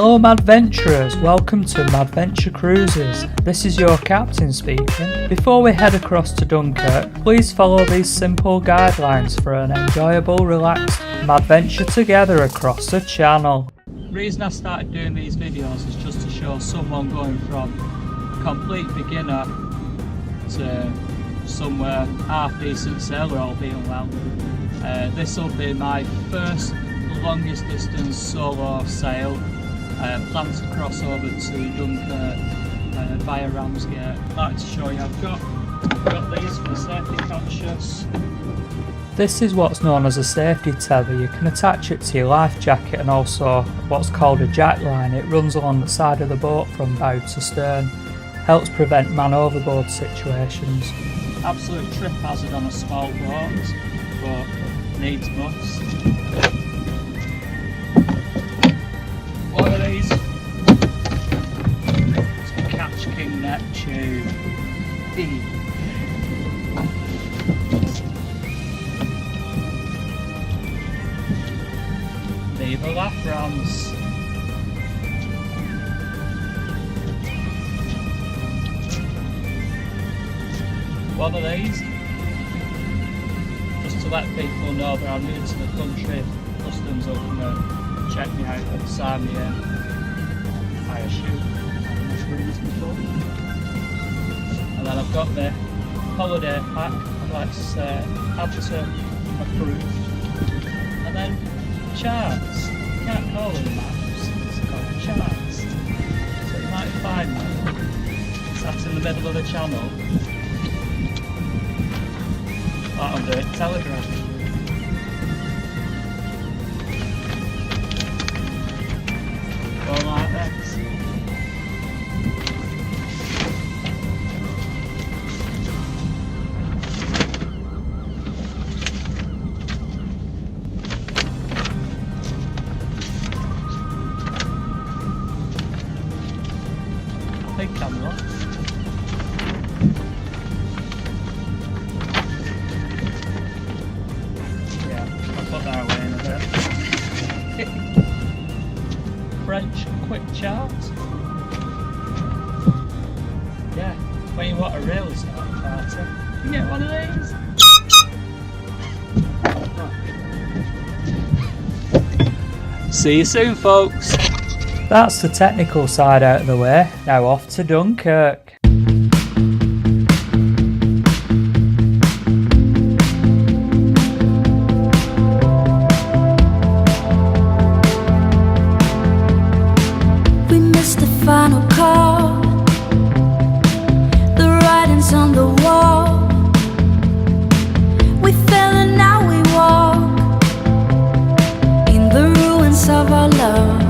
Hello Madventurers, welcome to Madventure Cruises. This is your captain speaking. Before we head across to Dunkirk, please follow these simple guidelines for an enjoyable, relaxed Madventure together across the channel. The reason I started doing these videos is just to show someone going from a complete beginner to somewhere half decent sailor, all being well. This will be my first longest distance solo sail. Plan to cross over to Dunkirk via Ramsgate. I'd like to show you, I've got these for safety conscious. This is what's known as a safety tether. You can attach it to your life jacket and also what's called a jack line. It runs along the side of the boat from bow to stern. Helps prevent man overboard situations. Absolute trip hazard on a small boat, but needs must. One of these to catch King Neptune. Viva la France! One of these, just to let people know that I'm new to the country. Customs will come and check me out and sign me in. I assume. And then I've got the holiday pack, I'd like to say, Absent approved. And then charts. You can't call them maps, it's called charts. So you might find me sat in the middle of the channel. That'll do it, telegraph. Going like this. Big camera. French quick chart. Yeah, when you want a really start party, you can get one of these. See you soon, folks. That's the technical side out of the way. Now off to Dunkirk. Final call, the writing's on the wall. We fell and now we walk in the ruins of our love.